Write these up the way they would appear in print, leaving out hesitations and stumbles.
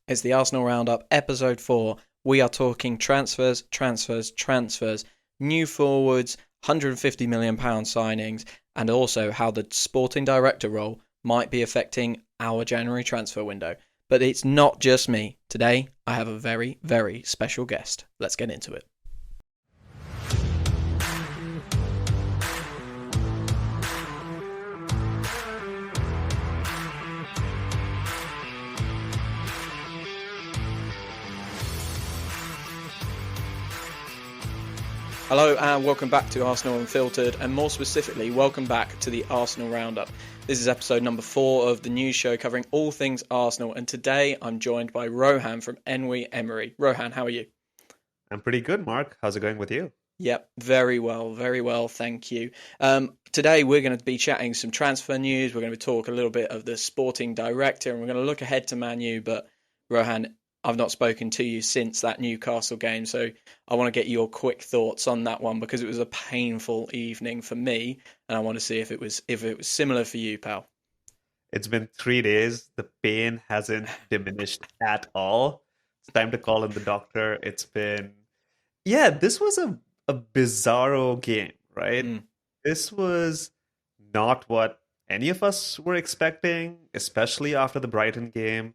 It's the Arsenal Roundup, episode 4. We are talking transfers, new forwards, £150 million signings, and also how the sporting director role might be affecting our January transfer window. But it's not just me. Today, I have a very, very special guest. Let's get into it. Hello and welcome back to Arsenal Unfiltered, and more specifically, welcome back to the Arsenal Roundup. This is episode number 4 of the news show covering all things Arsenal, and today I'm joined by Rohan from Ennui Emery. Rohan, how are you? I'm pretty good, Mark. How's it going with you? Yep, very well, thank you. Today we're going to be chatting some transfer news, we're going to talk a little bit of the sporting director, and we're going to look ahead to Man U, but Rohan, I've not spoken to you since that Newcastle game, so I want to get your quick thoughts on that one because it was a painful evening for me, and I want to see if it was similar for you, pal. It's been 3 days. The pain hasn't diminished at all. It's time to call in the doctor. This was a bizarro game, right? This was not what any of us were expecting, especially after the Brighton game.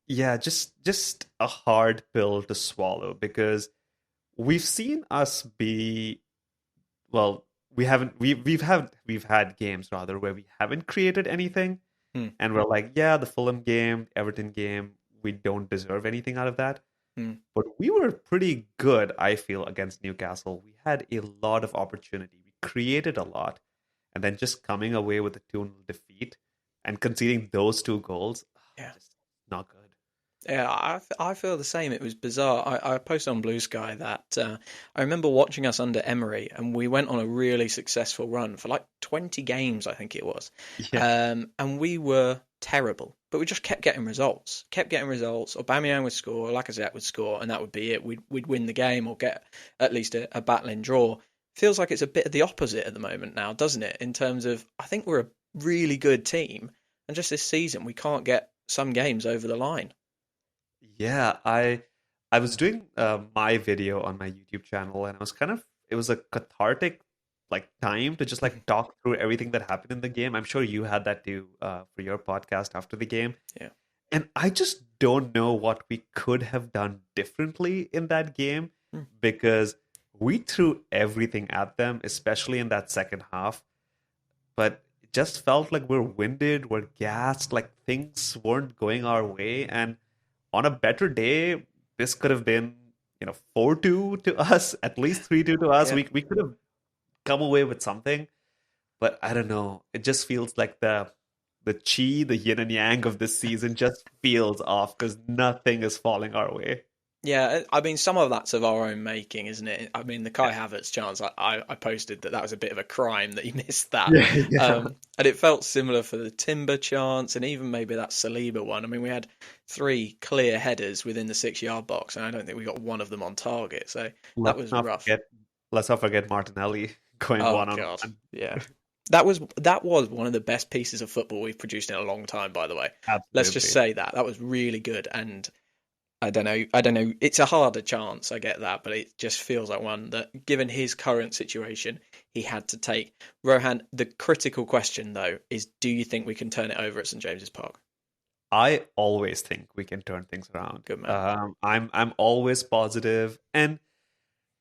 Just a hard pill to swallow because we've seen us be we've had games rather where we haven't created anything, and we're like, the Fulham game, Everton game, we don't deserve anything out of that. But we were pretty good, I feel, against Newcastle. We had a lot of opportunity. We created a lot, and then just coming away with a 2-0 defeat and conceding those 2 goals, just not good. Yeah, I feel the same. It was bizarre. I posted on Blue Sky that I remember watching us under Emery, and we went on a really successful run for like 20 games, I think it was. Yeah. And we were terrible, but we just kept getting results. Aubameyang would score, Lacazette would score, and that would be it. We'd win the game or get at least a battling draw. Feels like it's a bit of the opposite at the moment now, doesn't it? In terms of, I think we're a really good team, and just this season we can't get some games over the line. Yeah, I was doing my video on my YouTube channel, and it was a cathartic time to just talk through everything that happened in the game. I'm sure you had that too for your podcast after the game. Yeah. And I just don't know what we could have done differently in that game because we threw everything at them, especially in that second half. But it just felt like we're winded, we're gassed, like things weren't going our way. And on a better day, this could have been, 4-2 to us, at least 3-2 to us. Yeah. We could have come away with something, but I don't know. It just feels like the yin and yang of this season just feels off because nothing is falling our way. Yeah, I mean, some of that's of our own making, isn't it? I mean, the Kai Havertz chance, I posted that was a bit of a crime that he missed that. Yeah. And it felt similar for the Timber chance and even maybe that Saliba one. I mean, we had 3 clear headers within the 6-yard box, and I don't think we got one of them on target. So that was rough. Let's not forget Martinelli going one on one. Yeah. That was one of the best pieces of football we've produced in a long time, by the way. Absolutely. Let's just say that was really good. And I don't know. It's a harder chance, I get that, but it just feels like one that, given his current situation, he had to take. Rohan, the critical question, though, is do you think we can turn it over at St James's Park? I always think we can turn things around. Good man. I'm always positive. And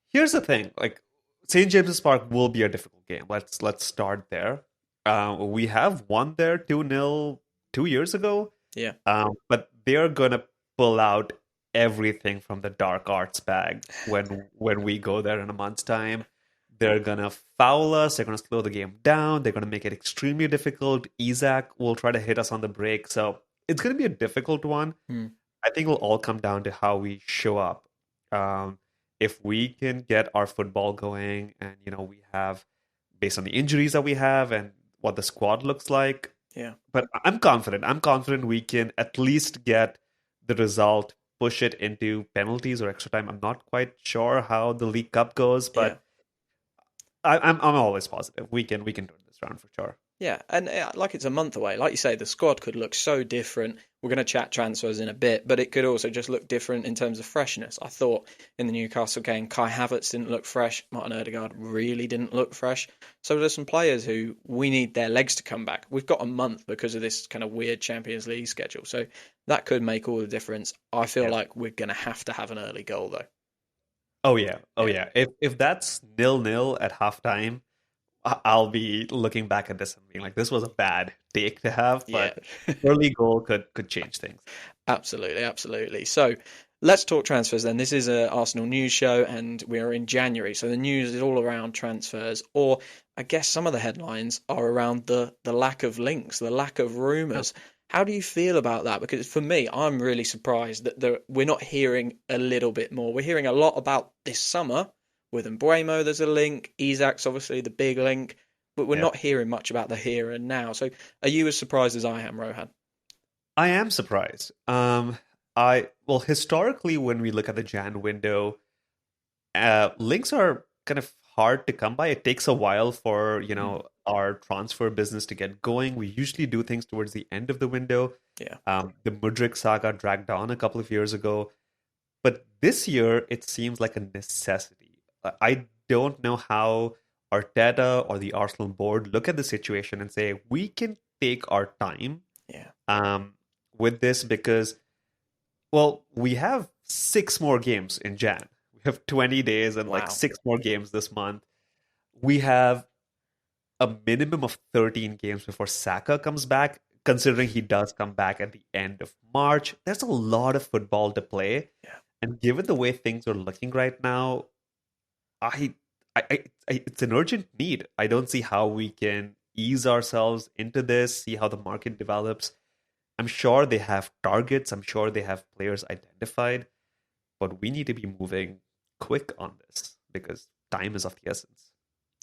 here's the thing, St. James's Park will be a difficult game. Let's start there. We have won there 2-0 2 years ago. Yeah. But they're gonna pull out everything from the dark arts bag when we go there in a month's time. They're gonna foul us, they're gonna slow the game down, they're gonna make it extremely difficult. Isak will try to hit us on the break. So it's gonna be a difficult one. I think it'll all come down to how we show up. If we can get our football going and we have, based on the injuries that we have and what the squad looks like. Yeah. But I'm confident we can at least get the result, push it into penalties or extra time. I'm not quite sure how the League Cup goes, but I'm always positive. We can turn this around for sure. Yeah, and like it's a month away. Like you say, the squad could look so different. We're going to chat transfers in a bit, but it could also just look different in terms of freshness. I thought in the Newcastle game, Kai Havertz didn't look fresh. Martin Odegaard really didn't look fresh. So there's some players who we need their legs to come back. We've got a month because of this kind of weird Champions League schedule. So that could make all the difference. I feel Yeah. like we're going to have an early goal, though. Oh yeah. Oh Yeah. yeah. If that's 0-0 at halftime, I'll be looking back at this and being like, this was a bad take to have, Yeah. but early goal could change things. Absolutely, absolutely. So let's talk transfers then. This is a Arsenal news show and we are in January. So the news is all around transfers, or I guess some of the headlines are around the lack of links, the lack of rumours. How do you feel about that? Because for me, I'm really surprised that we're not hearing a little bit more. We're hearing a lot about this summer with Mbuemo, there's a link. Isak's obviously the big link, but we're Yeah. not hearing much about the here and now. So are you as surprised as I am, Rohan? I am surprised. Well, historically, when we look at the Jan window, links are kind of hard to come by. It takes a while for our transfer business to get going. We usually do things towards the end of the window. Yeah. The Mudryk saga dragged on a couple of years ago, but this year it seems like a necessity. I don't know how Arteta or the Arsenal board look at the situation and say we can take our time Yeah. with this because, well, we have 6 more games in Jan. We have 20 days and like Wow. 6 more games this month. We have a minimum of 13 games before Saka comes back, considering he does come back at the end of March. There's a lot of football to play. Yeah. And given the way things are looking right now, it's an urgent need. I don't see how we can ease ourselves into this, see how the market develops. I'm sure they have targets. I'm sure they have players identified, but we need to be moving quick on this because time is of the essence.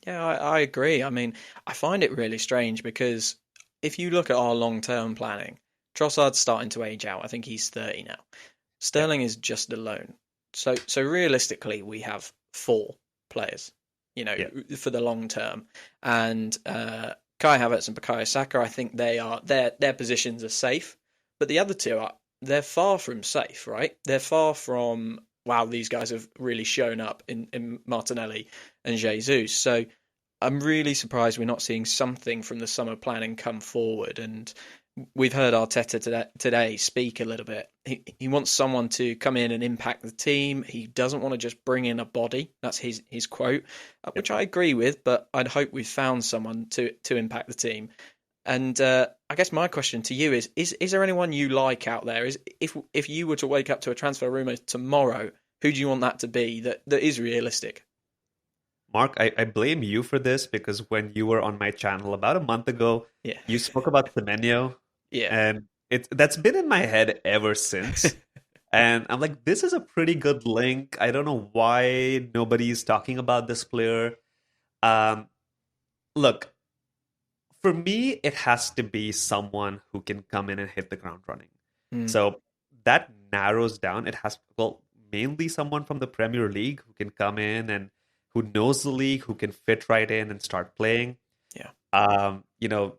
Yeah, I agree. I mean, I find it really strange because if you look at our long-term planning, Trossard's starting to age out. I think he's 30 now. Yeah, Sterling is just a loan. So realistically, we have four players, yeah, for the long term. And Kai Havertz and Bukayo Saka, I think their positions are safe. But the other two they're far from safe, right? They're far from wow, these guys have really shown up in Martinelli and Jesus. So I'm really surprised we're not seeing something from the summer planning come forward. And we've heard Arteta today speak a little bit. He wants someone to come in and impact the team. He doesn't want to just bring in a body. That's his quote, which I agree with. But I'd hope we've found someone to impact the team. And I guess my question to you is there anyone you like out there? If you were to wake up to a transfer rumor tomorrow, who do you want that to be that is realistic? Mark, I blame you for this because when you were on my channel about a month ago, Yeah, you spoke about Semenyo, yeah, and that's been in my head ever since. And I'm like, this is a pretty good link. I don't know why nobody's talking about this player. Um, Look, for me, it has to be someone who can come in and hit the ground running. mm, So that narrows down. It has, well, mainly someone from the Premier League who can come in and who knows the league, who can fit right in and start playing. yeah, You know,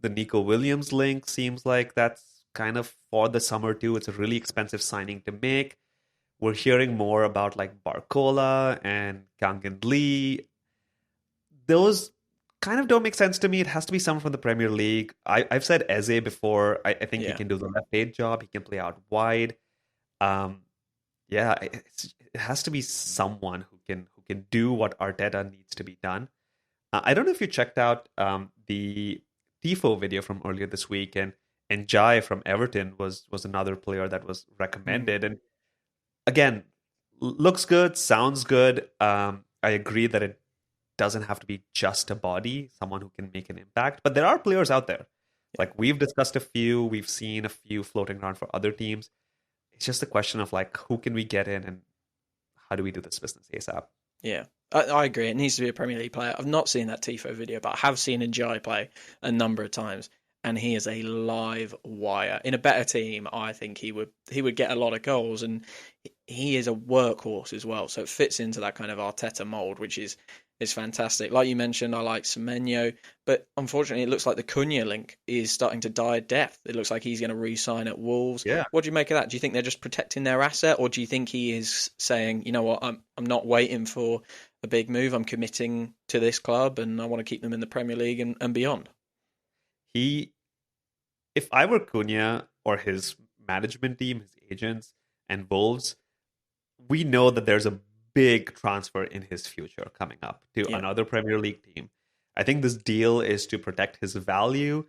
the Nico Williams link seems like that's kind of for the summer too. It's a really expensive signing to make. We're hearing more about like Barcola and Kangin Lee. Those kind of don't make sense to me. It has to be someone from the Premier League. I've said Eze before. I think he yeah. can do the left aid job. He can play out wide. Um, yeah, it has to be someone who can do what Arteta needs to be done. I don't know if you checked out the Tifo video from earlier this week, and Jai from Everton was another player that was Mm. recommended. And again, looks good, sounds good. I agree that it doesn't have to be just a body, someone who can make an impact. But there are players out there. Yeah. Like we've discussed a few, we've seen a few floating around for other teams. It's just a question of like who can we get in and how do we do this business ASAP? Yeah, I agree. It needs to be a Premier League player. I've not seen that Tifo video, but I have seen Njai play a number of times, and he is a live wire. In a better team, I think he would get a lot of goals, and he is a workhorse as well. So it fits into that kind of Arteta mold, which is is fantastic. Like you mentioned, I like Semenyo, but unfortunately, it looks like the Cunha link is starting to die a death. It looks like he's going to re-sign at Wolves. Yeah. What do you make of that? Do you think they're just protecting their asset, or do you think he is saying, you know what, I'm not waiting for a big move. I'm committing to this club, and I want to keep them in the Premier League and beyond. If I were Cunha or his management team, his agents, and Wolves, we know that there's a big transfer in his future coming up to another Premier League team. I think this deal is to protect his value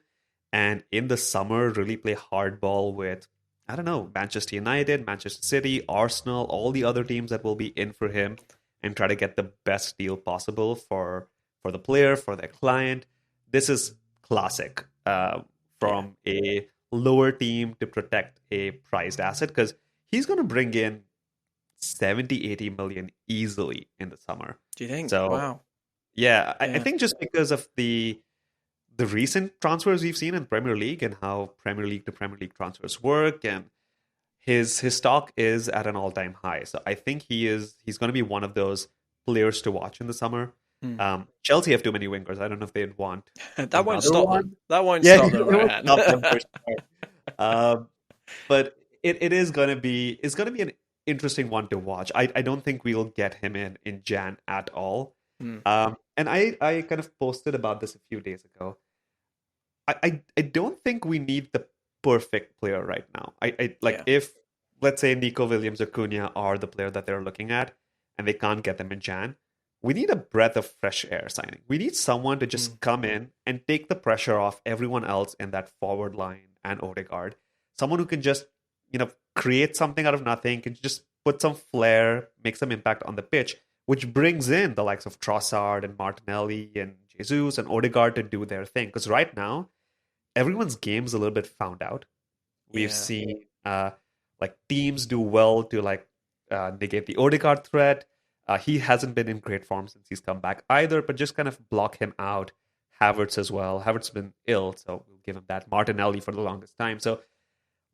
and in the summer really play hardball with, I don't know, Manchester United, Manchester City, Arsenal, all the other teams that will be in for him and try to get the best deal possible for the player, for their client. This is classic from a lower team to protect a prized asset because he's going to bring in 70, 80 million easily in the summer. Do you think? So, wow. Yeah, I think just because of the recent transfers we've seen in Premier League and how Premier League to Premier League transfers work, and his stock is at an all-time high. So I think he's going to be one of those players to watch in the summer. Chelsea have too many wingers. I don't know if they'd want that won't stop them. That won't yeah, stop them, Rohan. stop them for sure. But it is going to be an interesting one to watch. I don't think we'll get him in Jan at all. And I kind of posted about this a few days ago. I don't think we need the perfect player right now. If let's say Nico Williams or Cunha are the player that they're looking at and they can't get them in Jan, we need a breath of fresh air signing. We need someone to just come in and take the pressure off everyone else in that forward line and Odegaard. Someone who can just, create something out of nothing, can just put some flair, make some impact on the pitch, which brings in the likes of Trossard and Martinelli and Jesus and Odegaard to do their thing. Because right now, everyone's game's a little bit found out. We've seen teams do well to negate the Odegaard threat. He hasn't been in great form since he's come back either, but just kind of block him out. Havertz as well. Havertz has been ill, so we'll give him that. Martinelli for the longest time. So,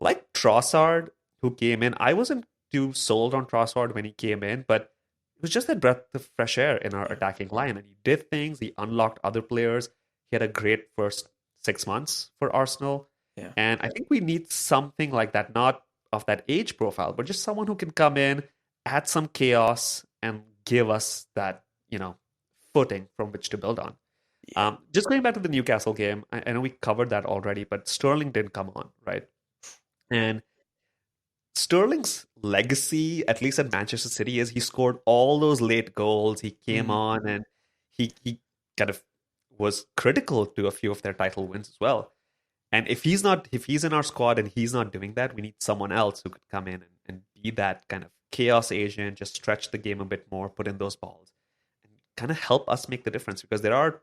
like Trossard, who came in, I wasn't too sold on Trossard when he came in, but it was just that breath of fresh air in our attacking line. And he did things. He unlocked other players. He had a great first 6 months for Arsenal. Yeah. And I think we need something like that, not of that age profile, but just someone who can come in, add some chaos, and give us that, footing from which to build on. Yeah. Just going back to the Newcastle game, I know we covered that already, but Sterling didn't come on, right? And Sterling's legacy, at least at Manchester City, is he scored all those late goals. He came on and he kind of was critical to a few of their title wins as well. And if he's in our squad and he's not doing that, we need someone else who could come in and be that kind of chaos agent, just stretch the game a bit more, put in those balls, and kind of help us make the difference. Because there are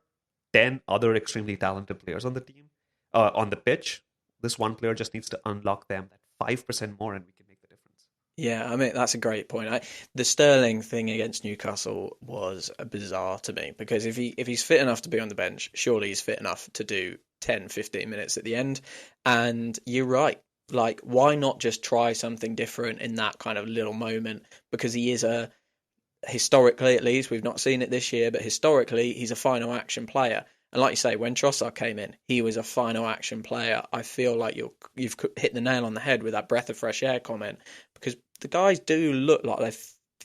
10 other extremely talented players on the team, on the pitch. This one player just needs to unlock them that 5% more, and we can make the difference. Yeah, I mean, that's a great point. The Sterling thing against Newcastle was bizarre to me, because if he's fit enough to be on the bench, surely he's fit enough to do 10, 15 minutes at the end. And you're right. Like, why not just try something different in that kind of little moment? Because he is historically at least, we've not seen it this year, but historically, he's a final action player. And like you say, when Trossard came in, he was a final action player. I feel like you've hit the nail on the head with that breath of fresh air comment, because the guys do look like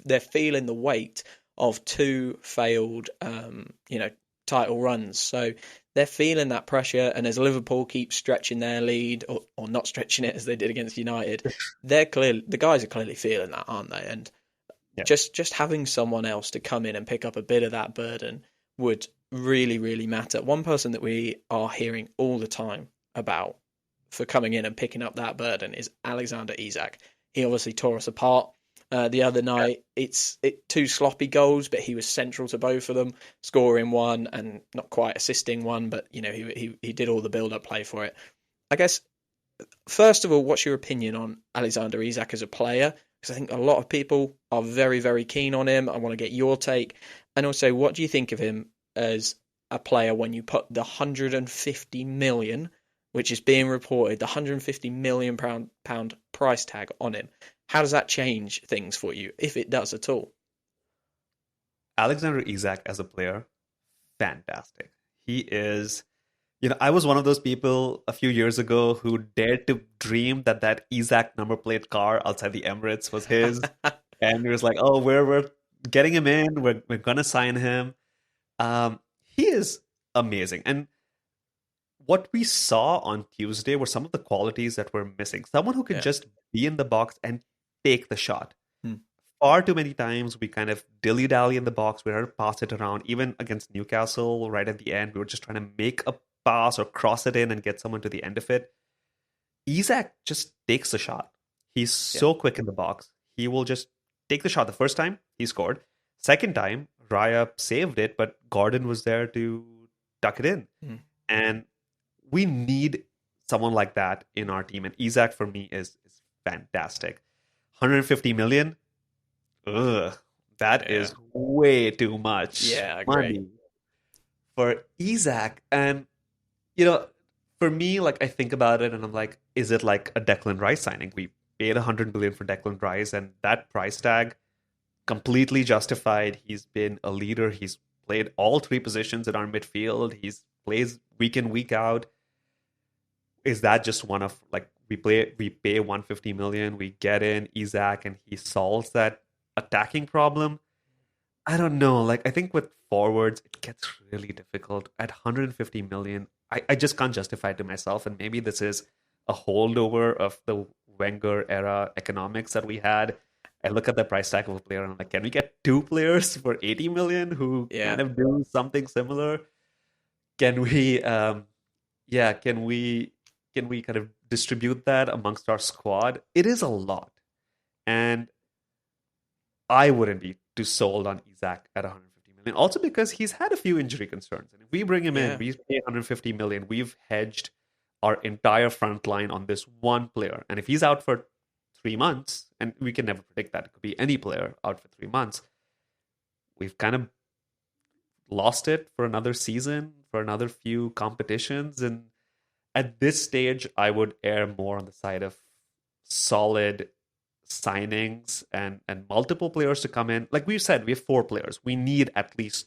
they're feeling the weight of 2 failed, title runs. So they're feeling that pressure. And as Liverpool keep stretching their lead or not stretching it as they did against United, the guys are clearly feeling that, aren't they? And just having someone else to come in and pick up a bit of that burden would really, really matter. One person that we are hearing all the time about for coming in and picking up that burden is Alexander Isak. He obviously tore us apart the other night. It's 2 sloppy goals, but he was central to both of them, scoring one and not quite assisting one, but he did all the build-up play for it. I guess, first of all, what's your opinion on Alexander Isak as a player? Because I think a lot of people are very, very keen on him. I want to get your take. And also, what do you think of him as a player when you put the 150 million, which is being reported, the 150 million pound price tag on him? How does that change things for you, if it does at all? Alexander Isak as a player, fantastic. He is, I was one of those people a few years ago who dared to dream that Isak number plate car outside the Emirates was his. And he was like, oh, we're getting him in. We're going to sign him. He is amazing. And what we saw on Tuesday were some of the qualities that were missing. Someone who could Yeah. just be in the box and take the shot. Hmm. Far too many times we kind of dilly-dally in the box. We had to pass it around. Even against Newcastle, right at the end, we were just trying to make a pass or cross it in and get someone to the end of it. Isak just takes the shot. He's so quick in the box. He will just take the shot. The first time, he scored. Second time, Raya saved it, but Gordon was there to tuck it in. Hmm. And we need someone like that in our team. And Isak, for me, is fantastic. 150 million? Ugh, that is way too much Yeah, I agree. money for Isak. And, for me, like, I think about it and I'm like, is it like a Declan Rice signing? We paid 100 million for Declan Rice, and that price tag completely justified. He's been a leader. He's played all three positions in our midfield. He's plays week in, week out. Is that just one of, like, we pay 150 million, we get in Isak and he solves that attacking problem? I don't know. Like, I think with forwards, it gets really difficult. At 150 million, I just can't justify it to myself. And maybe this is a holdover of the Wenger era economics that we had. I look at the price tag of a player and I'm like, can we get two players for 80 million who kind of do something similar? Can we, can we kind of distribute that amongst our squad? It is a lot. And I wouldn't be too sold on Isak at 150 million. Also because he's had a few injury concerns. And if we bring him in, we pay 150 million, we've hedged our entire front line on this one player. And if he's out for 3 months, and we can never predict that, it could be any player out for 3 months, we've kind of lost it for another season, for another few competitions. And at this stage, I would err more on the side of solid signings and multiple players to come in. Like we've said, we have 4 players. We need at least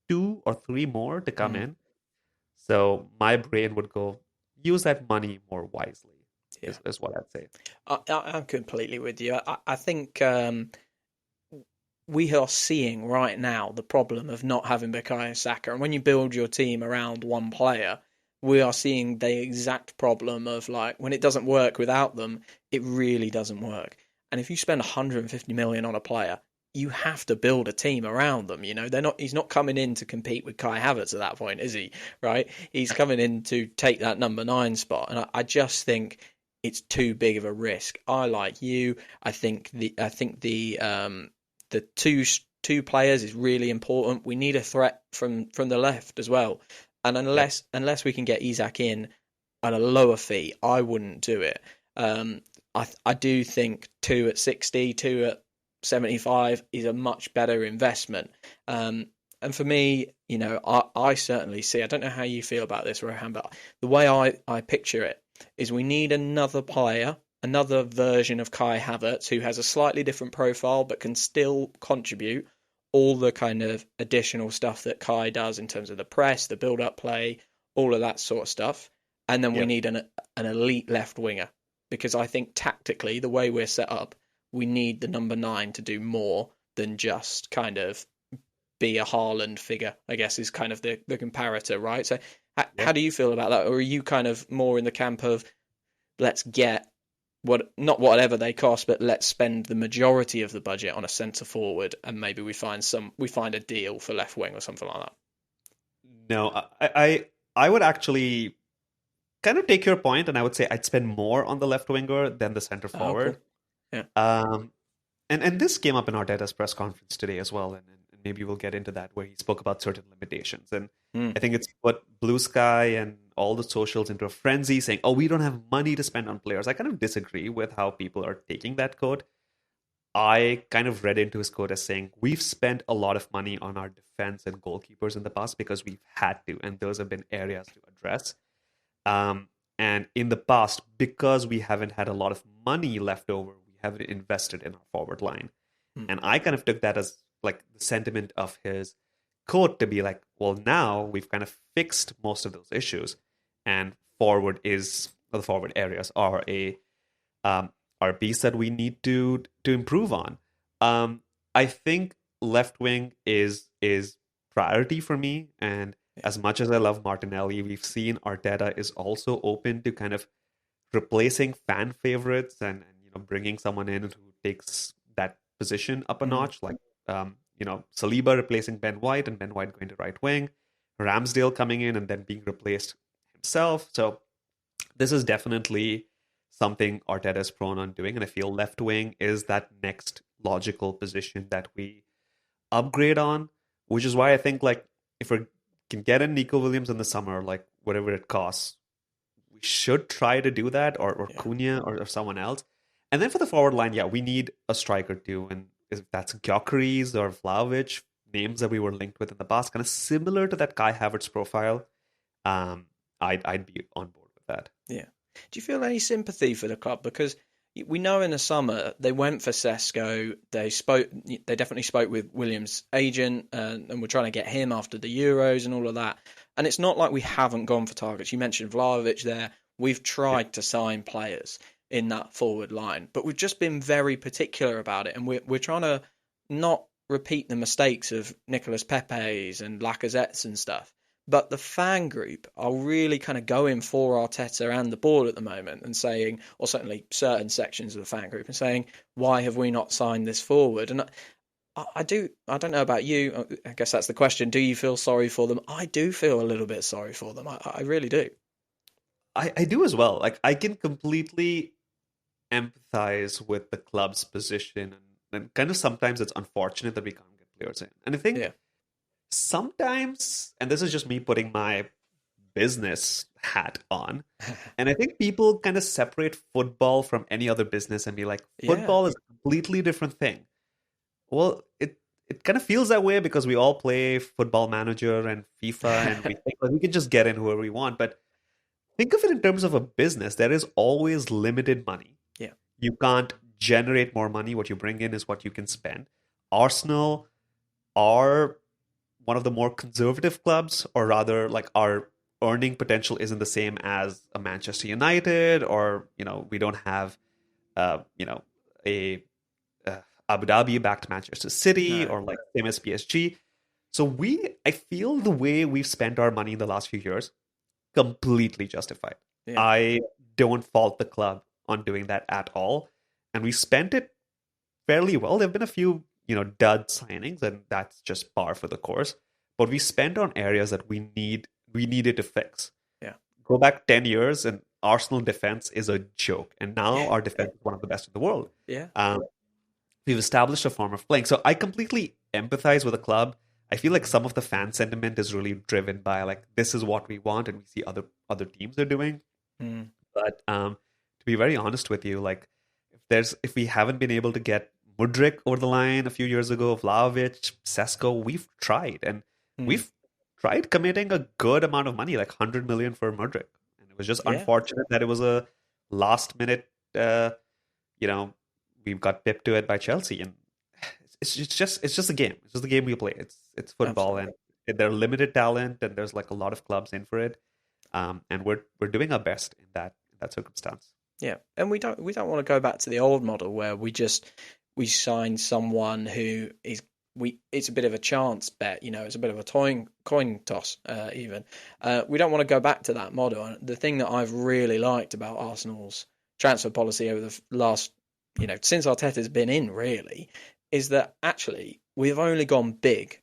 2 or 3 more to come in. So my brain would go, use that money more wisely, is what I'd say. I'm completely with you. I think we are seeing right now the problem of not having Bukayo Saka. And when you build your team around one player, we are seeing the exact problem of, like, when it doesn't work without them, it really doesn't work. And if you spend 150 million on a player, you have to build a team around them. He's not coming in to compete with Kai Havertz at that point, is he? Right? He's coming in to take that number 9 spot. And I just think it's too big of a risk. I, like you, I think the two players is really important. We need a threat from the left as well. And unless we can get Isak in at a lower fee, I wouldn't do it. I do think 2 at 60, 2 at 75 is a much better investment. And for me, I certainly see, I don't know how you feel about this, Rohan, but the way I picture it is we need another player, another version of Kai Havertz who has a slightly different profile but can still contribute all the kind of additional stuff that Kai does in terms of the press, the build-up play, all of that sort of stuff. And then we need an elite left winger, because I think tactically, the way we're set up, we need the number 9 to do more than just kind of be a Haaland figure, I guess, is kind of the comparator, right? So how do you feel about that? Or are you kind of more in the camp of, let's get not whatever they cost, but let's spend the majority of the budget on a centre forward, and maybe we find a deal for left wing or something like that? No, I would actually kind of take your point, and I would say I'd spend more on the left winger than the centre forward. Oh, cool. And this came up in Arteta's press conference today as well, and maybe we'll get into that, where he spoke about certain limitations. And I think it's put Blue Sky and all the socials into a frenzy, saying, oh, we don't have money to spend on players. I kind of disagree with how people are taking that quote. I kind of read into his quote as saying, we've spent a lot of money on our defense and goalkeepers in the past because we've had to, and those have been areas to address. And in the past, because we haven't had a lot of money left over, we haven't invested in our forward line. And I kind of took that as, like the sentiment of his quote to be like, well, now we've kind of fixed most of those issues, and the forward areas are a piece that we need to improve on. I think left wing is priority for me, and as much as I love Martinelli, we've seen Arteta is also open to kind of replacing fan favorites and bringing someone in who takes that position up a notch, like Saliba replacing Ben White and Ben White going to right wing, Ramsdale coming in and then being replaced himself. So this is definitely something Arteta is prone on doing, and I feel left wing is that next logical position that we upgrade on, which is why I think like if we can get in Nico Williams in the summer, like whatever it costs, we should try to do that, or Cunha or someone else. And then for the forward line, we need a striker too, and if that's Gyökeres or Vlahovic, names that we were linked with in the past, kind of similar to that Kai Havertz profile, I'd be on board with that. Yeah. Do you feel any sympathy for the club? Because we know in the summer they went for Sesko. They definitely spoke with Williams' agent, and were trying to get him after the Euros and all of that. And it's not like we haven't gone for targets. You mentioned Vlahovic there. We've tried to sign players in that forward line, but we've just been very particular about it, and we're trying to not repeat the mistakes of Nicolas Pepe's and Lacazette's and stuff. But the fan group are really kind of going for Arteta and the board at the moment and saying, or certainly certain sections of the fan group, and saying, why have we not signed this forward? And I don't know about you. I guess that's the question. Do you feel sorry for them? I do feel a little bit sorry for them. I really do. I do as well. Like, I can completely empathize with the club's position, and kind of sometimes it's unfortunate that we can't get players in. And I think sometimes, and this is just me putting my business hat on, and I think people kind of separate football from any other business and be like, football is a completely different thing. Well, it kind of feels that way because we all play Football Manager and FIFA, and we think we can just get in whoever we want. But think of it in terms of a business. There is always limited money. Yeah. You can't generate more money. What you bring in is what you can spend. Arsenal are one of the more conservative clubs, or rather, like, our earning potential isn't the same as a Manchester United, or we don't have a Abu Dhabi backed Manchester City, or like same as PSG. So I feel the way we've spent our money in the last few years completely justified. Yeah. I don't fault the club on doing that at all, and we spent it fairly well. There've been a few dud signings, and that's just par for the course. But we spent on areas that we needed to fix. Yeah. Go back 10 years, and Arsenal defense is a joke, and now our defense is one of the best in the world. Yeah. We've established a form of playing. So I completely empathize with the club. I feel like some of the fan sentiment is really driven by like, this is what we want, and we see other teams are doing. But to be very honest with you, like if we haven't been able to get Mudryk over the line a few years ago, Vlahovic, Sesko, we've tried, and we've tried committing a good amount of money, like 100 million for Mudryk, and it was just unfortunate that it was a last minute. We got pipped to it by Chelsea, and it's just a game. It's just a game we play. It's football. Absolutely. And there are limited talent, and there's like a lot of clubs in for it, and we're doing our best in that circumstance. Yeah, and we don't want to go back to the old model where we sign someone who it's a bit of a chance bet, it's a bit of a coin toss even. We don't want to go back to that model. And the thing that I've really liked about Arsenal's transfer policy over the last, since Arteta's been in, really, is that actually we've only gone big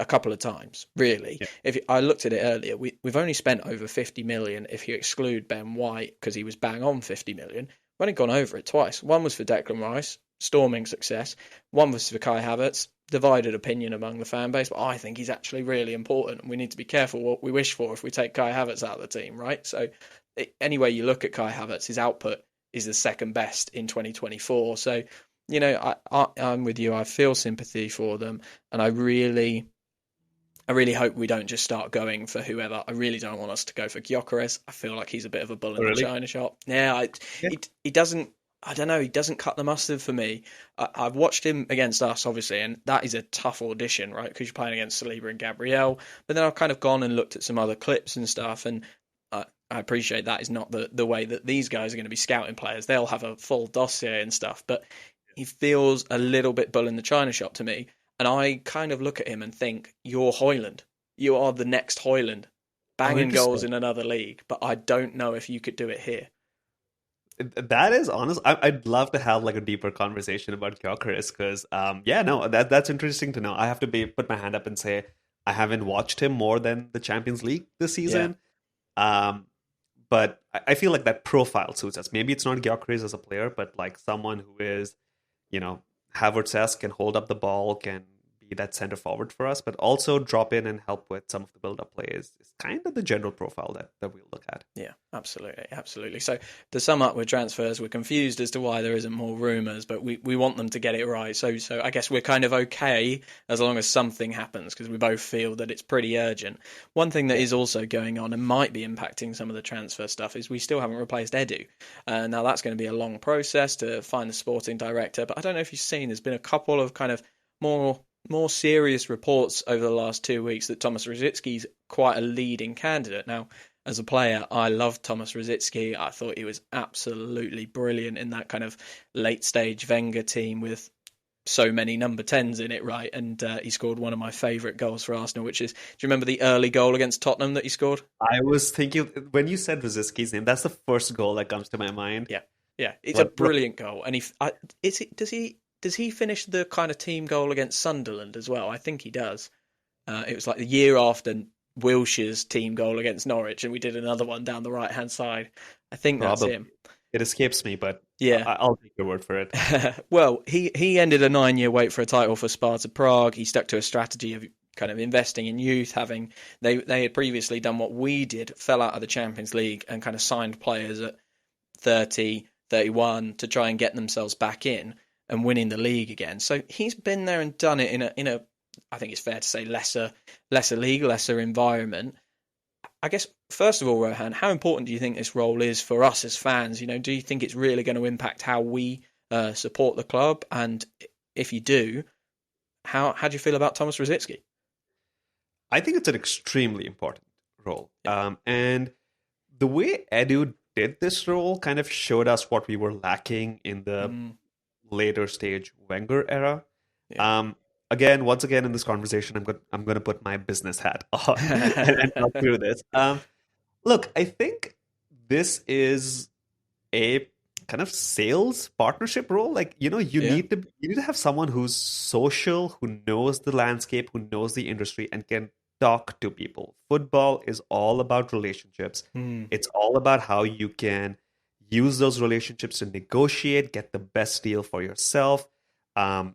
a couple of times, really. Yeah. If I looked at it earlier, we've only spent over 50 million if you exclude Ben White, because he was bang on 50 million. We've only gone over it twice. One was for Declan Rice, storming success. One was for Kai Havertz, divided opinion among the fan base, but I think he's actually really important, and we need to be careful what we wish for if we take Kai Havertz out of the team, right? So anyway you look at Kai Havertz, his output is the second best in 2024. So, I'm with you. I feel sympathy for them, and I really hope we don't just start going for whoever. I really don't want us to go for Gyökeres. I feel like he's a bit of a bull in the china shop. Yeah, he doesn't I don't know. He doesn't cut the mustard for me. I've watched him against us, obviously, and that is a tough audition, right? Because you're playing against Saliba and Gabriel. But then I've kind of gone and looked at some other clips and stuff, and I appreciate that is not the way that these guys are going to be scouting players. They'll have a full dossier and stuff, but he feels a little bit bull in the china shop to me. And I kind of look at him and think, you're Hoyland. You are the next Hoyland, banging goals in another league. But I don't know if you could do it here. That is honest. I'd love to have like a deeper conversation about Gyökeres because, yeah, no, that's interesting to know. I have to put my hand up and say I haven't watched him more than the Champions League this season. Yeah. But I feel like that profile suits us. Maybe it's not Gyökeres as a player, but like someone who is, Havertz-esque, can hold up the ball, can be that center forward for us, but also drop in and help with some of the build-up plays. It's kind of the general profile that we'll look at. Yeah, absolutely. So to sum up with transfers, we're confused as to why there isn't more rumours, but we want them to get it right. So I guess we're kind of okay as long as something happens, because we both feel that it's pretty urgent. One thing that is also going on and might be impacting some of the transfer stuff is we still haven't replaced Edu. Now that's going to be a long process to find the sporting director, but I don't know if you've seen, there's been a couple of kind of more serious reports over the last 2 weeks that Tomas Rosicky's quite a leading candidate. Now, as a player, I loved Tomas Rosicky. I thought he was absolutely brilliant in that kind of late stage Wenger team with so many number 10s in it, right? And he scored one of my favourite goals for Arsenal, which is, do you remember the early goal against Tottenham that he scored? I was thinking, when you said Rosicky's name, that's the first goal that comes to my mind. Yeah. It's a brilliant goal. And does he finish the kind of team goal against Sunderland as well? I think he does. It was like the year after Wilshire's team goal against Norwich, and we did another one down the right-hand side. I think that's him. It escapes me, but yeah, I'll take your word for it. Well, he ended a 9-year wait for a title for Sparta Prague. He stuck to a strategy of kind of investing in youth. They had previously done what we did, fell out of the Champions League and kind of signed players at 30, 31 to try and get themselves back in and winning the league again. So he's been there and done it in a I think it's fair to say lesser league, lesser environment. I guess, first of all, Rohan, how important do you think this role is for us as fans? Do you think it's really going to impact how we support the club? And if you do, how do you feel about Tomas Rosicky? I think it's an extremely important role. Yeah. And the way Edu did this role kind of showed us what we were lacking in the later stage Wenger era. Yeah. Once again in this conversation, I'm going to put my business hat on and talk through this. Look, I think this is a kind of sales partnership role. Like, you need to have someone who's social, who knows the landscape, who knows the industry, and can talk to people. Football is all about relationships. It's all about how you can use those relationships to negotiate, get the best deal for yourself, kind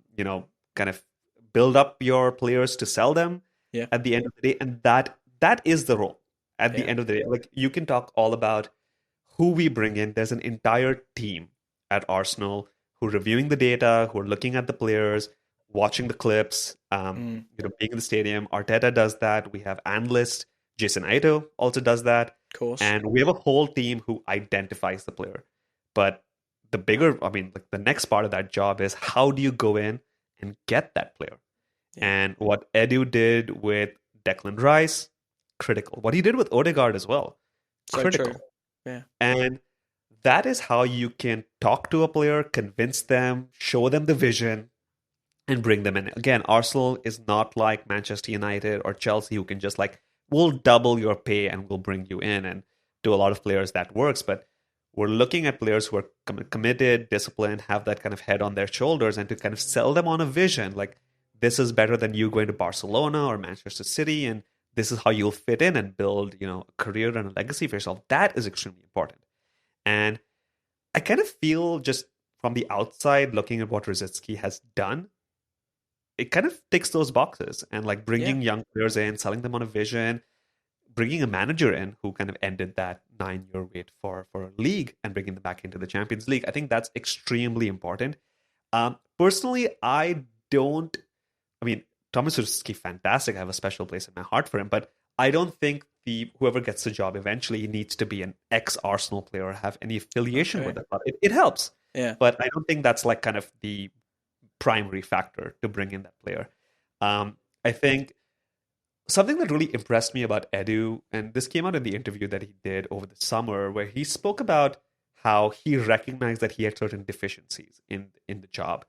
of build up your players to sell them at the end of the day. And that is the role at the end of the day. Like, you can talk all about who we bring in. There's an entire team at Arsenal who are reviewing the data, who are looking at the players, watching the clips, being in the stadium. Arteta does that. We have analysts. Jason Ito also does that. Of course. And we have a whole team who identifies the player. But the next part of that job is, how do you go in and get that player? Yeah. And what Edu did with Declan Rice, critical. What he did with Odegaard as well, critical. True. Yeah. And that is how you can talk to a player, convince them, show them the vision, and bring them in. Again, Arsenal is not like Manchester United or Chelsea, who can just like, we'll double your pay and we'll bring you in. And to a lot of players that works, but we're looking at players who are committed, disciplined, have that kind of head on their shoulders, and to kind of sell them on a vision. Like, this is better than you going to Barcelona or Manchester City, and this is how you'll fit in and build, a career and a legacy for yourself. That is extremely important. And I kind of feel, just from the outside, looking at what Rosicky has done, it kind of ticks those boxes. And like bringing young players in, selling them on a vision, bringing a manager in who kind of ended that 9-year wait for a league and bringing them back into the Champions League. I think that's extremely important. Personally, Tomas Rosicky, fantastic. I have a special place in my heart for him, but I don't think whoever gets the job eventually needs to be an ex-Arsenal player or have any affiliation with the club. It helps. Yeah. But I don't think that's like kind of the primary factor to bring in that player. I think something that really impressed me about Edu, and this came out in the interview that he did over the summer, where he spoke about how he recognized that he had certain deficiencies in the job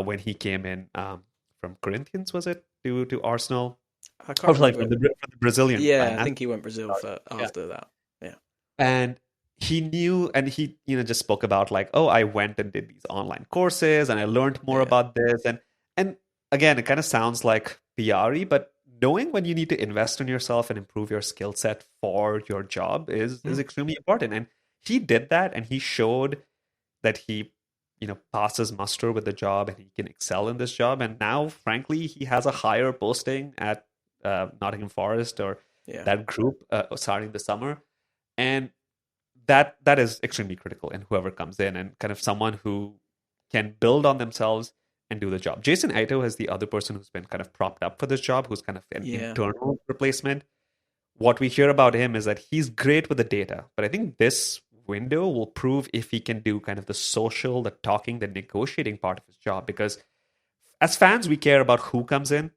when he came in from Corinthians, was it, to Arsenal? I Oh, can't sorry, remember. from the Brazilian Yeah, I finance. think he went Brazil for Yeah. after that. Yeah. And he knew, and he just spoke about like, oh, I went and did these online courses and I learned more Yeah. about this. And again, it kind of sounds like PR-y, but knowing when you need to invest in yourself and improve your skill set for your job is extremely important. And he did that, and he showed that he passes muster with the job and he can excel in this job. And now, frankly, he has a higher posting at Nottingham Forest or Yeah. that group starting the summer. And that is extremely critical in whoever comes in, and kind of someone who can build on themselves and do the job. Jason Aito is the other person who's been kind of propped up for this job, who's kind of an Yeah. internal replacement. What we hear about him is that he's great with the data, but I think this window will prove if he can do kind of the social, the talking, the negotiating part of his job. Because as fans, we care about who comes in.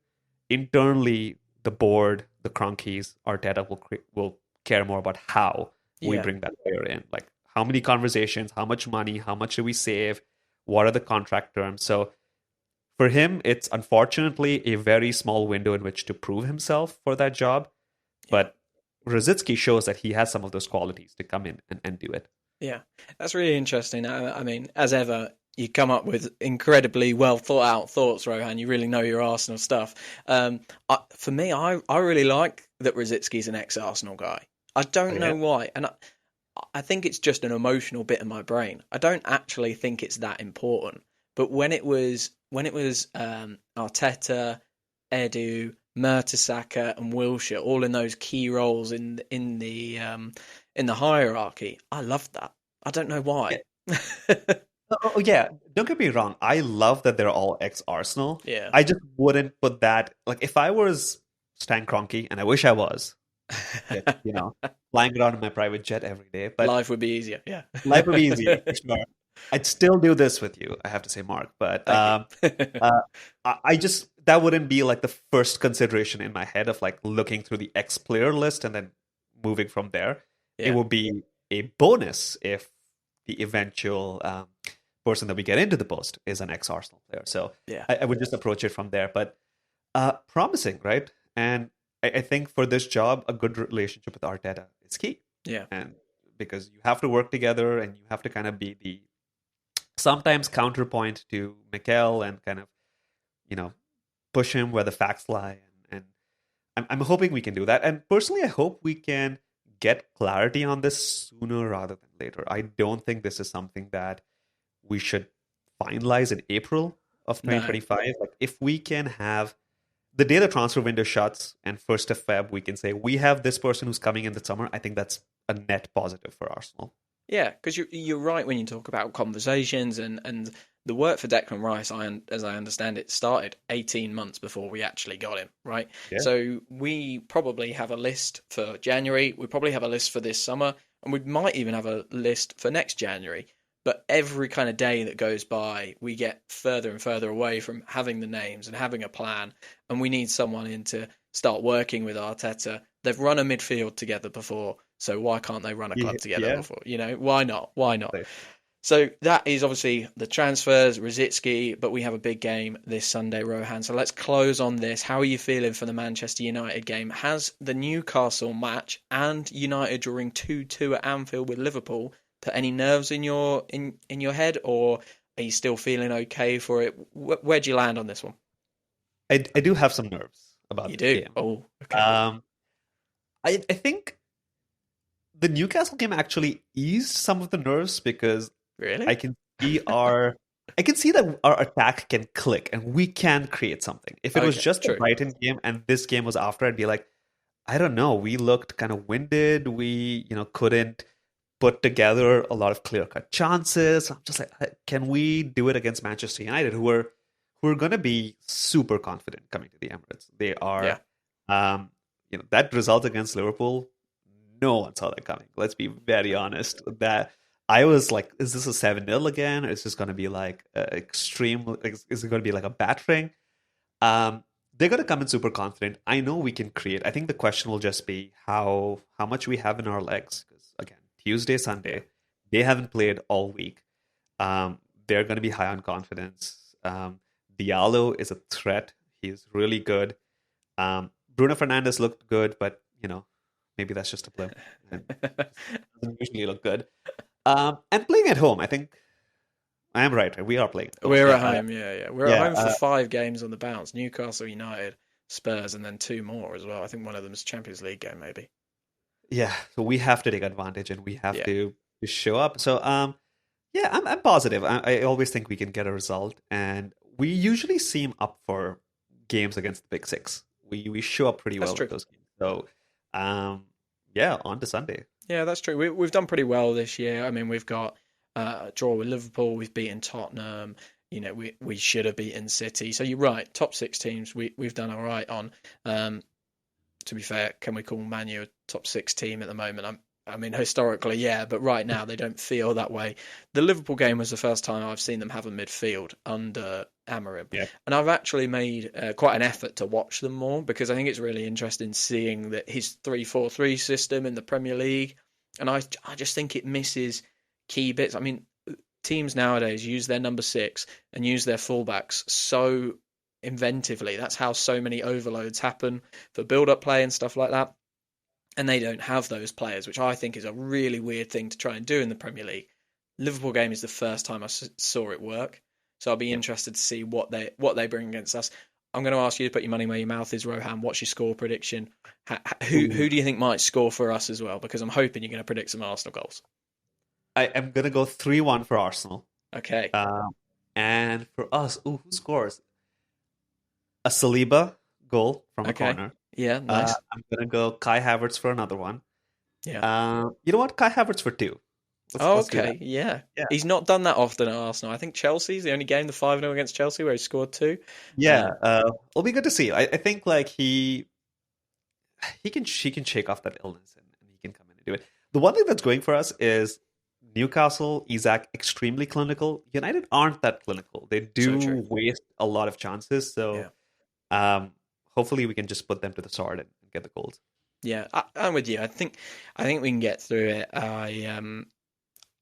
Internally, the board, the Cronkies, Arteta will care more about how we Yeah. bring that player in. Like how many conversations, how much money, how much do we save, what are the contract terms. So for him, it's unfortunately a very small window in which to prove himself for that job. But Rosicky shows that he has some of those qualities to come in and do it. Yeah, that's really interesting. I mean, as ever, you come up with incredibly well thought out thoughts, Rohan. You really know your Arsenal stuff. For me, I really like that Rosicky's an ex-Arsenal guy. I don't know why, and I think it's just an emotional bit in my brain. I don't actually think it's that important. But when it was Arteta, Edu, Mertesacker, and Wilshere all in those key roles in the hierarchy, I loved that. I don't know why. Oh, yeah, don't get me wrong. I love that they're all ex-Arsenal. Yeah. I just wouldn't put that, like, if I was Stan Kroenke, and I wish I was, flying around in my private jet every day, but Life would be easier. Yeah. life would be easier for sure. I'd still do this with you, I have to say, Mark. But I just, that wouldn't be like the first consideration in my head of like looking through the ex-player list and then moving from there. Yeah. It would be a bonus if the eventual person that we get into the post is an ex-Arsenal player. So yeah. I would just approach it from there. But promising, right? And I think for this job, a good relationship with Arteta is key. Yeah. And because you have to work together and you have to kind of be the sometimes counterpoint to Mikel and kind of, push him where the facts lie. And I'm hoping we can do that. And personally, I hope we can get clarity on this sooner rather than later. I don't think this is something that we should finalize in April of 2025. No. Like if we can have the day the transfer window shuts and 1st of Feb, we can say we have this person who's coming in the summer. I think that's a net positive for Arsenal. Yeah, because you're right when you talk about conversations and the work for Declan Rice, as I understand it, started 18 months before we actually got him, right? Yeah. So we probably have a list for January, we probably have a list for this summer, and we might even have a list for next January. But every kind of day that goes by, we get further and further away from having the names and having a plan, and we need someone in to start working with Arteta. They've run a midfield together before, so why can't they run a club together before? Why not? Why not? So that is obviously the transfers, Rosicky, but we have a big game this Sunday, Rohan. So let's close on this. How are you feeling for the Manchester United game? Has the Newcastle match and United drawing 2-2 at Anfield with Liverpool put any nerves in your head, or are you still feeling okay for it? Where'd you land on this one? I do have some nerves about the game. Oh, okay. I think the Newcastle game actually eased some of the nerves because really I can see that our attack can click and we can create something. If it was just a Brighton game and this game was after, I'd be like, I don't know. We looked kind of winded. We couldn't put together a lot of clear-cut chances. I'm just like, can we do it against Manchester United, who are going to be super confident coming to the Emirates? They are. That result against Liverpool, no one saw that coming. Let's be very honest. That I was like, is this a 7-0 again? Or is this going to be like extreme? Is it going to be like a battering? They're going to come in super confident. I know we can create. I think the question will just be how much we have in our legs. Because again, Tuesday, Sunday, they haven't played all week. They're going to be high on confidence. Diallo is a threat. He's really good. Bruno Fernandes looked good, but maybe that's just a blip. Doesn't usually look good. And playing at home, I think I am right. We are playing at home. We're at home, yeah. We're at home for uh, 5 games on the bounce. Newcastle United, Spurs, and then 2 more as well. I think one of them is Champions League game, maybe. yeah. So we have to take advantage, and we have Yeah. to show up. So yeah, I'm positive. I always think we can get a result, and we usually seem up for games against the Big Six. We show up pretty That's well true. with those games. So yeah, on to Sunday. Yeah, that's true. We've done pretty well this year. I mean, we've got a draw with Liverpool. We've beaten Tottenham. We should have beaten City. So you're right. Top 6 teams we've done all right on. To be fair, can we call Man U a top 6 team at the moment? I mean, historically, yeah, but right now they don't feel that way. The Liverpool game was the first time I've seen them have a midfield under Amorim. Yeah. And I've actually made quite an effort to watch them more because I think it's really interesting seeing that his 3-4-3 system in the Premier League. And I just think it misses key bits. I mean, teams nowadays use their number 6 and use their fullbacks so inventively. That's how so many overloads happen for build-up play and stuff like that. And they don't have those players, which I think is a really weird thing to try and do in the Premier League. Liverpool game is the first time I saw it work, so I'll be interested to see what they bring against us. I'm going to ask you to put your money where your mouth is, Rohan. What's your score prediction? Who do you think might score for us as well? Because I'm hoping you're going to predict some Arsenal goals. I am going to go 3-1 for Arsenal. Okay. And for us, who scores? A Saliba goal from a corner. Yeah, nice. I'm going to go Kai Havertz for another one. Yeah. You know what? Kai Havertz for 2. Let's do Okay, that. yeah. Yeah. He's not done that often at Arsenal. I think Chelsea's the only game, the 5-0 against Chelsea, where he scored 2. Yeah, it'll be good to see. I think like he can shake off that illness and he can come in and do it. The one thing that's going for us is Newcastle, Isak, extremely clinical. United aren't that clinical. They do waste a lot of chances. So hopefully we can just put them to the sword and get the goals. Yeah, I'm with you. I think we can get through it. I'm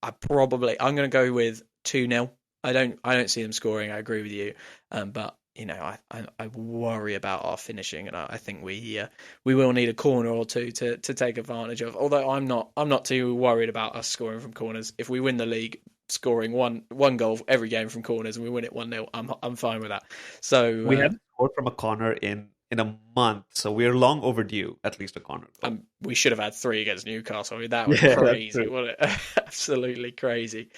going to go with 2-0. I don't see them scoring. I agree with you. But I worry about our finishing, and I think we will need a corner or two to take advantage of. Although I'm not too worried about us scoring from corners. If we win the league, scoring one goal every game from corners, and we win it 1-0, I'm fine with that. So we haven't scored from a corner in a month, so we're long overdue. At least a corner goal. We should have had 3 against Newcastle. I mean, that was crazy, wasn't it? Absolutely crazy.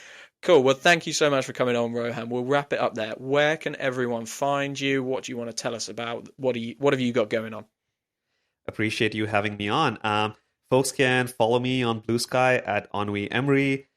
Cool. Well, thank you so much for coming on, Rohan. We'll wrap it up there. Where can everyone find you? What do you want to tell us about? What have you got going on? Appreciate you having me on. Folks can follow me on Blue Sky at Ennui Emery.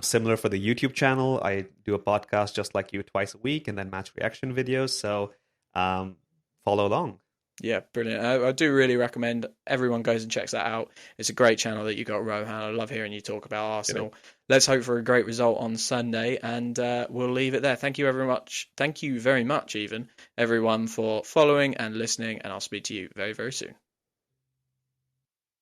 Similar for the YouTube channel. I do a podcast just like you twice a week and then match reaction videos. So follow along. Yeah, brilliant. I do really recommend everyone goes and checks that out. It's a great channel that you got, Rohan. I love hearing you talk about Arsenal. Let's hope for a great result on Sunday, and we'll leave it there. Thank you very much. Thank you very much, even everyone, for following and listening, and I'll speak to you very, very soon.